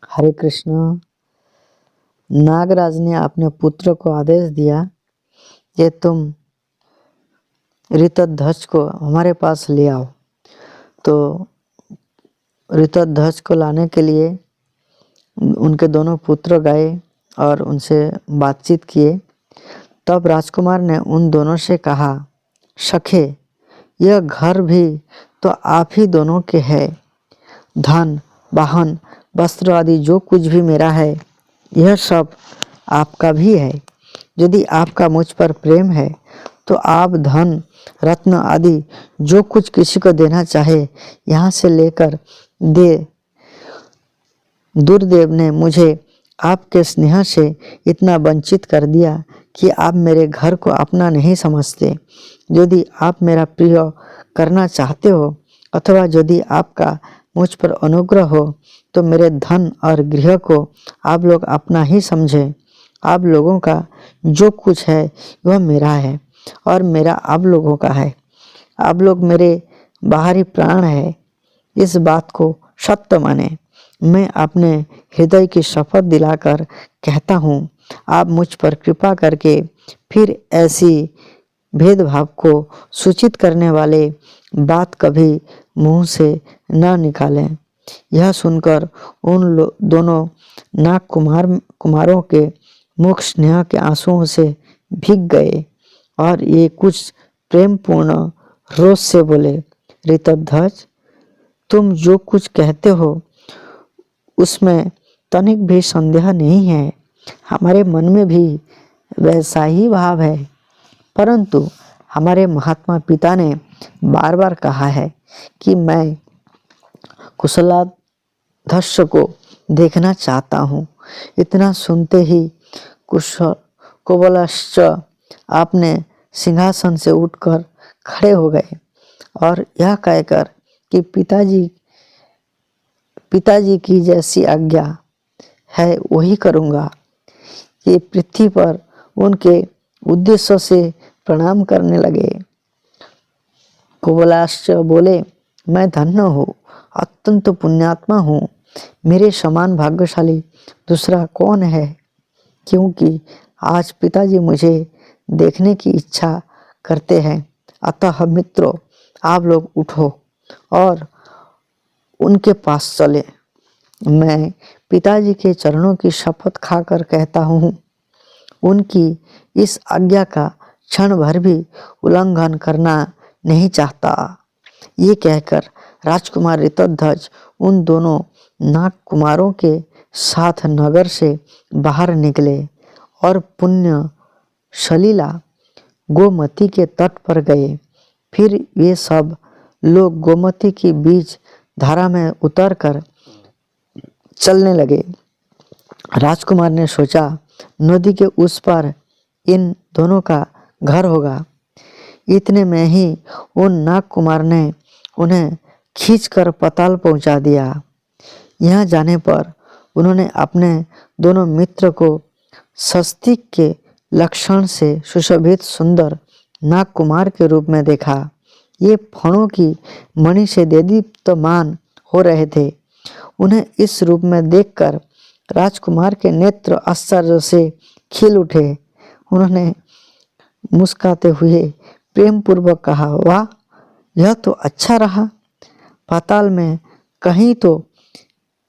हरे कृष्ण। नागराज ने अपने पुत्र को आदेश दिया कि तुम ऋतध्वज को हमारे पास ले आओ। तो ऋतध्वज को लाने के लिए उनके दोनों पुत्र गए और उनसे बातचीत किए। तब राजकुमार ने उन दोनों से कहा, सखे, यह घर भी तो आप ही दोनों के है। धन, वाहन, वस्त्र आदि जो कुछ भी मेरा है, यह सब आपका भी है। यदि आपका मुझ पर प्रेम है तो आप धन, रत्न आदि जो कुछ किसी को देना चाहे यहाँ से लेकर दे। दुर्देव ने मुझे आपके स्नेह से इतना वंचित कर दिया कि आप मेरे घर को अपना नहीं समझते। यदि आप मेरा प्रिय करना चाहते हो अथवा यदि आपका मुझ पर अनुग्रह हो तो मेरे धन और गृह को आप लोग अपना ही समझें। आप लोगों का जो कुछ है वह मेरा है और मेरा आप लोगों का है। आप लोग मेरे बाहरी प्राण है। इस बात को सत्य माने। मैं अपने हृदय की शपथ दिलाकर कहता हूँ, आप मुझ पर कृपा करके फिर ऐसी भेदभाव को सूचित करने वाले बात कभी मुंह से न निकालें। यह सुनकर उन दोनों नाग कुमारों के मुख स्नेह के आंसुओं से भीग गए और ये कुछ प्रेमपूर्ण रोष से बोले, ऋतध्वज, तुम जो कुछ कहते हो उसमें तनिक भी संदेह नहीं है। हमारे मन में भी वैसा ही भाव है। परंतु हमारे महात्मा पिता ने बार बार कहा है कि मैं कुशलाध्वज को देखना चाहता हूँ। इतना सुनते ही कुबलश्च आपने सिंहासन से उठकर खड़े हो गए और यह कहकर कि पिताजी की जैसी आज्ञा है वही करूँगा, ये पृथ्वी पर उनके उद्देश्य से प्रणाम करने लगे। कुबलाश्च बोले, मैं धन्य हूँ, अत्यंत पुण्यात्मा हूँ। मेरे समान भाग्यशाली दूसरा कौन है, क्योंकि आज पिताजी मुझे देखने की इच्छा करते हैं। अतः मित्रों, आप लोग उठो और उनके पास चले। मैं पिताजी के चरणों की शपथ खाकर कहता हूँ, उनकी इस आज्ञा का क्षण भर भी उल्लंघन करना नहीं चाहता। ये कहकर राजकुमार ऋतध्वज उन दोनों नाग कुमारों के साथ नगर से बाहर निकले और पुण्य सलीला गोमती के तट पर गए। फिर वे सब लोग गोमती की बीच धारा में उतरकर चलने लगे। राजकुमार ने सोचा, नदी के उस पार इन दोनों का घर होगा। इतने में ही उन नाग कुमार ने उन्हें खींचकर पाताल पहुंचा दिया। यहाँ जाने पर उन्होंने अपने दोनों मित्र को स्वस्तिक के लक्षण से सुशोभित सुंदर नाग कुमार के रूप में देखा। ये फणों की मणि से देदीप्यमान हो रहे थे। उन्हें इस रूप में देखकर राजकुमार के नेत्र आश्चर्य से खिल उठे। उन्होंने मुस्कुराते हुए प्रेम पूर्वक कहा, वाह, यह तो अच्छा रहा। पाताल में कहीं तो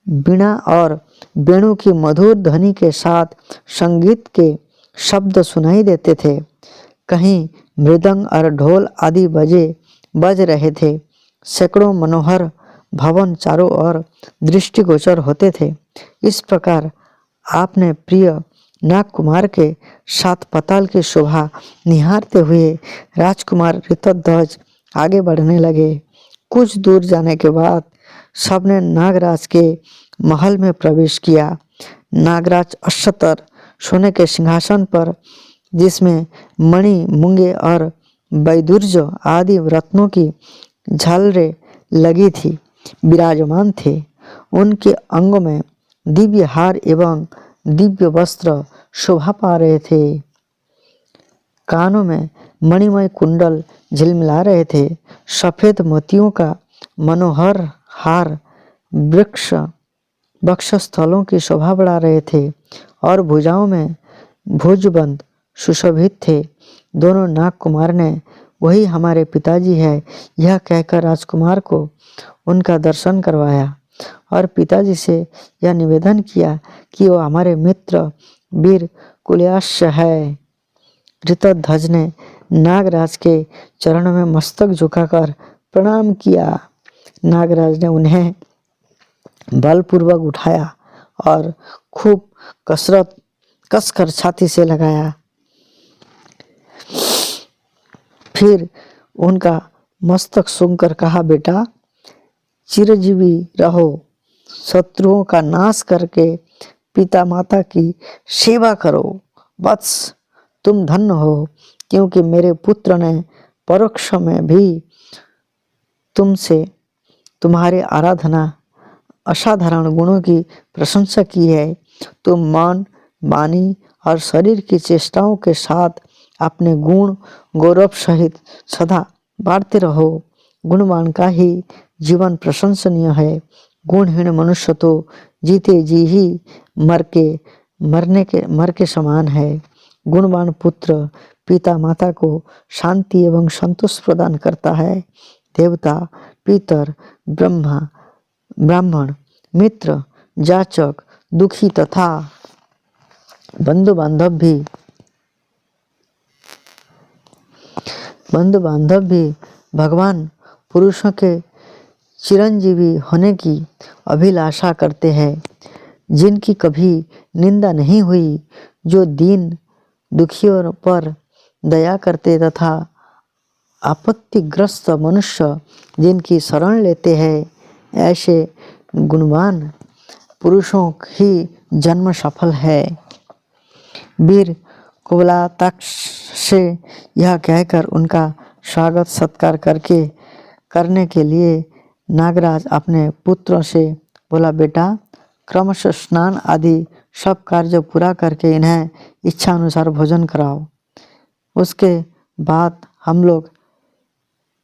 वीणा और वेणु की मधुर ध्वनि के साथ संगीत के शब्द सुनाई देते थे, कहीं मृदंग और ढोल आदि बज रहे थे। सैकड़ों मनोहर भवन चारों ओर दृष्टिगोचर होते थे। इस प्रकार आपने प्रिय नाग कुमार के साथ पाताल की शोभा निहारते हुए राजकुमार ऋतध्वज आगे बढ़ने लगे। कुछ दूर जाने के बाद सबने नागराज के महल में प्रवेश किया। नागराज अश्वतर सोने के सिंहासन पर, जिसमें मणि, मूंगे और वैदुर्य आदि रत्नों की झालरें लगी थी, विराजमान थे। उनके अंगों में दिव्य हार एवं दिव्य वस्त्र शोभा पा रहे थे। कानों में मणिमय कुंडल झिलमिला रहे थे। सफेद मोतियों का मनोहर हार वृक्ष वक्षस्थलों की शोभा बढ़ा रहे थे और भुजाओं में भुजबंद सुशोभित थे। दोनों नाग कुमार ने वही हमारे पिताजी है यह कहकर राजकुमार को उनका दर्शन करवाया और पिताजी से यह निवेदन किया कि वो हमारे मित्र वीर कुल्याश है। ऋतध्वज ने नागराज के चरणों में मस्तक झुकाकर प्रणाम किया। नागराज ने उन्हें बलपूर्वक उठाया और खूब कसकर छाती से लगाया। फिर उनका मस्तक सूंघकर कहा, बेटा चिरजीवी रहो, शत्रुओं का नाश करके पिता माता की सेवा करो। वत्स तुम धन्य हो, क्योंकि मेरे पुत्र ने परोक्ष में भी तुमसे तुम्हारे आराधना असाधारण गुणों की प्रशंसा की है। तुम मन, वाणी और शरीर की चेष्टाओं के साथ अपने गुण गौरव सहित सदा बांटते रहो। गुणवान का ही जीवन प्रशंसनीय है। गुणहीन मनुष्य तो जीते जी ही मर के समान है। गुणवान पुत्र पिता माता को शांति एवं संतोष प्रदान करता है। देवता, पितर, ब्राह्मण, मित्र, जाचक, दुखी तथा बंधु बांधव भी भगवान पुरुषों के चिरंजीवी होने की अभिलाषा करते हैं, जिनकी कभी निंदा नहीं हुई, जो दीन दुखियों पर दया करते तथा आपत्तिग्रस्त मनुष्य जिनकी शरण लेते हैं, ऐसे गुणवान पुरुषों ही जन्म सफल है। वीर कुबलाताक्ष से यह कहकर उनका स्वागत सत्कार करने के लिए नागराज अपने पुत्रों से बोला, बेटा क्रमशः स्नान आदि सब कार्य पूरा करके इन्हें इच्छा अनुसार भोजन कराओ। उसके बाद हम लोग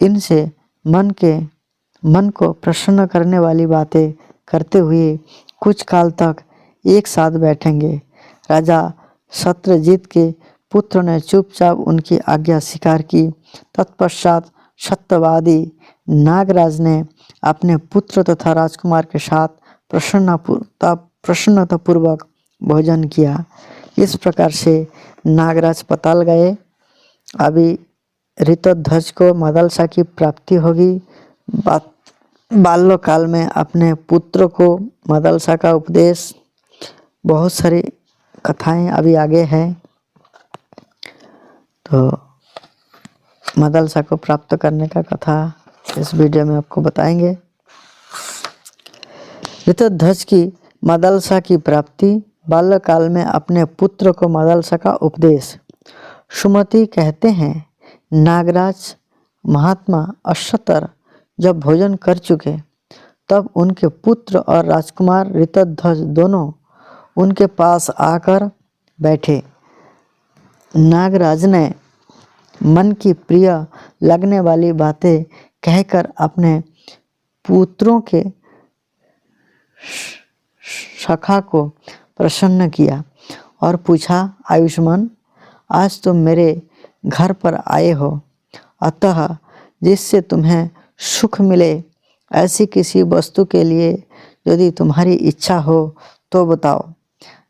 इनसे मन को प्रसन्न करने वाली बातें करते हुए कुछ काल तक एक साथ बैठेंगे। राजा सत्यजीत के पुत्र ने चुपचाप उनकी आज्ञा स्वीकार की। तत्पश्चात सत्यवादी नागराज ने अपने पुत्र तथा राजकुमार के साथ प्रसन्नतापूर्वक भोजन किया। इस प्रकार से नागराज पताल गए। अभी ऋतध्वज को मदलसा की प्राप्ति होगी। बाल्यकाल में अपने पुत्र को मदलसा का उपदेश, बहुत सारी कथाएं अभी आगे हैं, तो मदलसा को प्राप्त करने का कथा इस वीडियो में आपको बताएंगे। ऋतध्वज की मदलसा की प्राप्ति, बाल्यकाल में अपने पुत्र को मदलसा का उपदेश। सुमति कहते हैं, नागराज महात्मा अश्वतर जब भोजन कर चुके तब उनके पुत्र और राजकुमार ऋतध्वज दोनों उनके पास आकर बैठे। नागराज ने मन की प्रिय लगने वाली बातें कहकर अपने पुत्रों के सखा को प्रसन्न किया और पूछा, आयुष्मान आज तुम मेरे घर पर आए हो, अतः जिससे तुम्हें सुख मिले ऐसी किसी वस्तु के लिए यदि तुम्हारी इच्छा हो तो बताओ।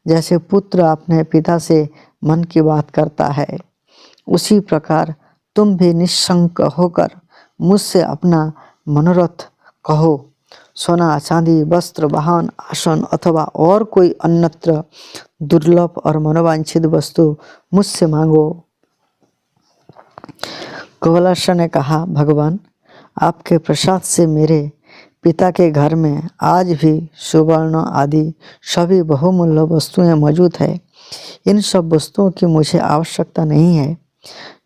जैसे पुत्र अपने पिता से मन की बात करता है, उसी प्रकार तुम भी निशंक होकर मुझसे अपना मनोरथ कहो। सोना, चांदी, वस्त्र, वाहन, आसन अथवा और कोई अन्यत्र दुर्लभ और मनोवांछित वस्तु मुझसे मांगो। कुबलाश ने कहा, भगवान आपके प्रसाद से मेरे पिता के घर में आज भी सुवर्ण आदि सभी बहुमूल्य वस्तुएं मौजूद है। इन सब वस्तुओं की मुझे आवश्यकता नहीं है।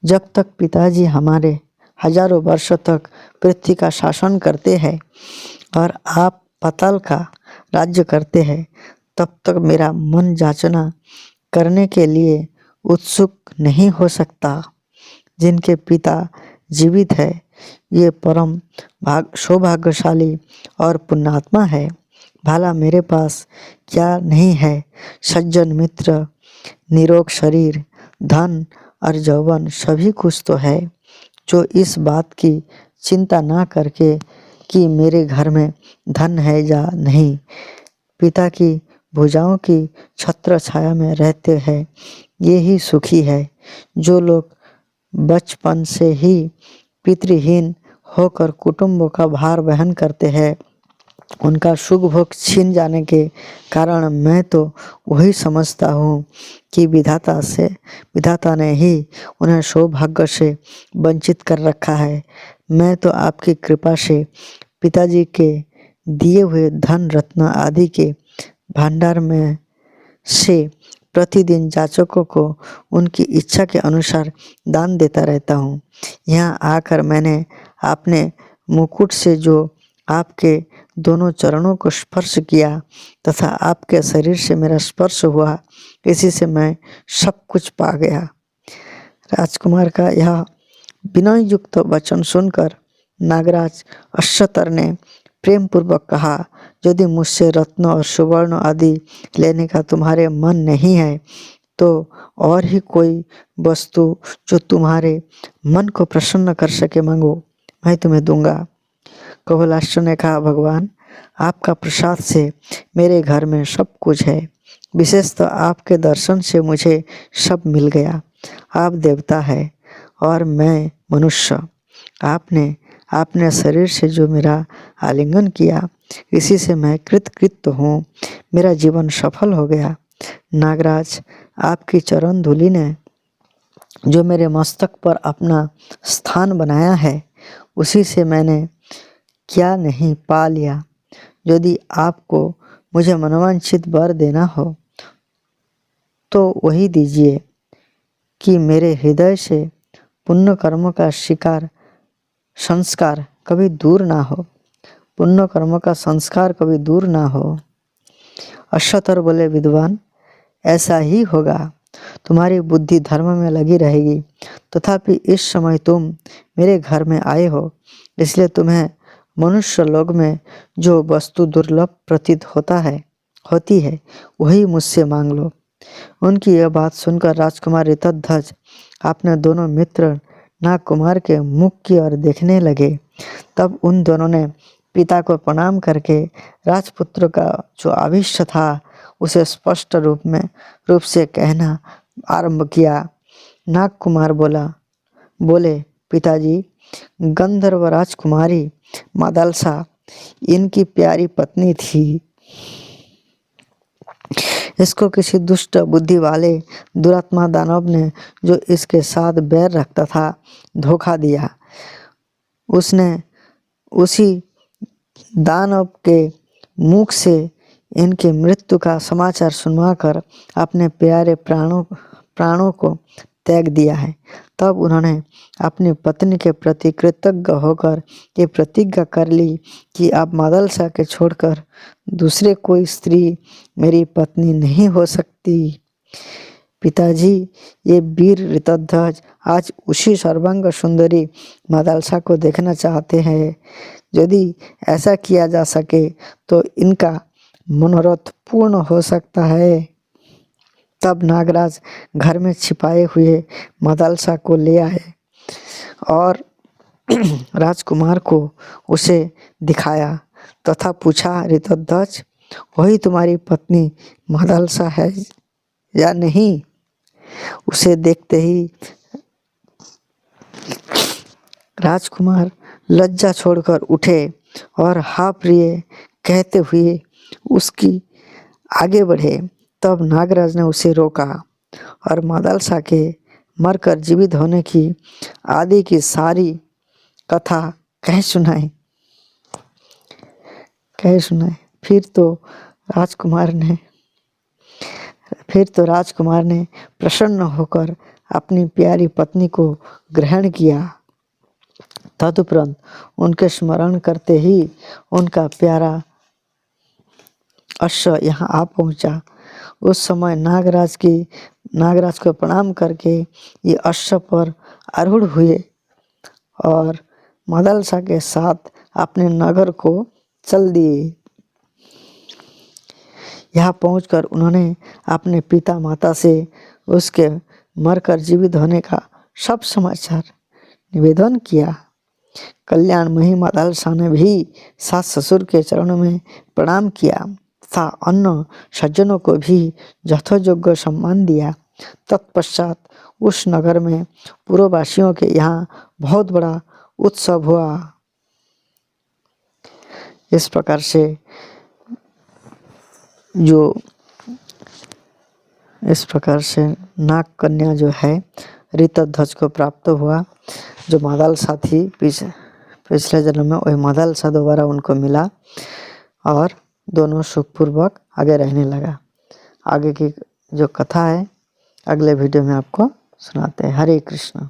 जब तक पिताजी हमारे हजारों वर्षों तक पृथ्वी का शासन करते हैं और आप पाताल का राज्य करते हैं, तब तक मेरा मन जाचना करने के लिए उत्सुक नहीं हो सकता। जिनके पिता जीवित है ये परम सौभाग्यशाली और पुण्यात्मा है। भाला मेरे पास क्या नहीं है, सज्जन मित्र, निरोग शरीर, धन और यौवन सभी कुछ तो है, जो इस बात की चिंता ना करके कि मेरे घर में धन है या नहीं, पिता की भुजाओं की छत्र छाया में रहते हैं, ये ही सुखी है। जो लोग बचपन से ही पितृहीन होकर कुटुंबों का भार वहन करते हैं, उनका सुख भोग छीन जाने के कारण मैं तो वही समझता हूँ कि विधाता ने ही उन्हें सौभाग्य से वंचित कर रखा है। मैं तो आपकी कृपा से पिताजी के दिए हुए धन रत्न आदि के भंडार में से प्रतिदिन जाचकों को उनकी इच्छा के अनुसार दान देता रहता हूँ। यहाँ आकर मैंने अपने मुकुट से जो आपके दोनों चरणों को स्पर्श किया तथा आपके शरीर से मेरा स्पर्श हुआ, इसी से मैं सब कुछ पा गया। राजकुमार का यह विनय युक्त वचन सुनकर नागराज अश्वतर ने प्रेम पूर्वक कहा, यदि मुझसे रत्न और सुवर्ण आदि लेने का तुम्हारे मन नहीं है तो और ही कोई वस्तु जो तुम्हारे मन को प्रसन्न कर सके मांगो, मैं तुम्हें दूंगा। कपिलाश्व ने कहा, भगवान, आपका प्रसाद से मेरे घर में सब कुछ है, विशेषतः आपके दर्शन से मुझे सब मिल गया। आप देवता है और मैं मनुष्य। आपने अपने शरीर से जो मेरा आलिंगन किया, इसी से मैं कृतकृत्य हूँ, मेरा जीवन सफल हो गया। नागराज, आपकी चरण धूलि ने जो मेरे मस्तक पर अपना स्थान बनाया है, उसी से मैंने क्या नहीं पा लिया। यदि आपको मुझे मनोवांछित वर देना हो तो वही दीजिए कि मेरे हृदय से पुण्य कर्मों का संस्कार कभी दूर ना हो, पुण्य कर्मों का संस्कार कभी दूर ना हो। अश्वतर बोले, विद्वान, ऐसा ही होगा, तुम्हारी बुद्धि धर्म में लगी रहेगी। तथापि इस समय तुम मेरे घर में आए हो, इसलिए तुम्हें मनुष्य लोक में जो वस्तु दुर्लभ प्रतीत होती है वही मुझसे मांग लो। उनकी यह बात सुनकर राजकुमार ऋतध्वज अपने दोनों मित्र नागकुमार के मुख की ओर देखने लगे। तब उन दोनों ने पिता को प्रणाम करके राजपुत्र का जो आविष्य था उसे स्पष्ट रूप से कहना आरंभ किया। नागकुमार बोले, पिताजी, गंधर्व राजकुमारी मादलसा इनकी प्यारी पत्नी थी। इसको किसी दुष्ट बुद्धि वाले दुरात्मा दानव ने, जो इसके साथ बैर रखता था, धोखा दिया। उसने उसी दानव के मुख से इनकी मृत्यु का समाचार सुनवाकर अपने प्यारे प्राणों को त्याग दिया है। तब उन्होंने अपनी पत्नी के प्रति कृतज्ञ होकर ये प्रतिज्ञा कर ली कि अब मादलसा के छोड़कर दूसरे कोई स्त्री मेरी पत्नी नहीं हो सकती। पिताजी, ये वीर ऋतध्वज आज उसी सर्वांग सुंदरी मादलसा को देखना चाहते हैं। यदि ऐसा किया जा सके तो इनका मनोरथ पूर्ण हो सकता है। तब नागराज घर में छिपाए हुए मादलसा को ले आए और राजकुमार को उसे दिखाया तथा पूछा, ऋतध्वज, वही तुम्हारी पत्नी मादलसा है या नहीं? उसे देखते ही राजकुमार लज्जा छोड़कर उठे और हा प्रिय कहते हुए उसकी आगे बढ़े। तब नागराज ने उसे रोका और मादलसा के मरकर जीवित होने की आदि की सारी कथा कह सुनाई। फिर तो राजकुमार ने प्रसन्न होकर अपनी प्यारी पत्नी को ग्रहण किया। तदुपरांत उनके स्मरण करते ही उनका प्यारा अश्व यहाँ आ पहुँचा। उस समय नागराज को प्रणाम करके ये अश्व पर आरूढ़ हुए और मादलसा के साथ अपने नगर को चल दिए। यहाँ पहुंचकर उन्होंने अपने पिता माता से उसके मरकर जीवित होने का सब समाचार निवेदन किया। कल्याणमयी माता शाह ने भी सास ससुर के चरणों में प्रणाम किया तथा अन्य सज्जनों को भी यथोयोग्य सम्मान दिया। तत्पश्चात उस नगर में पूर्ववासियों के यहाँ बहुत बड़ा उत्सव हुआ। इस प्रकार से नाग कन्या जो है ऋतध्वज को प्राप्त हुआ। जो मादाल शाह थी पिछले जन्म में, वही मादाल शाह दोबारा उनको मिला और दोनों सुखपूर्वक आगे रहने लगा। आगे की जो कथा है अगले वीडियो में आपको सुनाते हैं। हरे कृष्ण।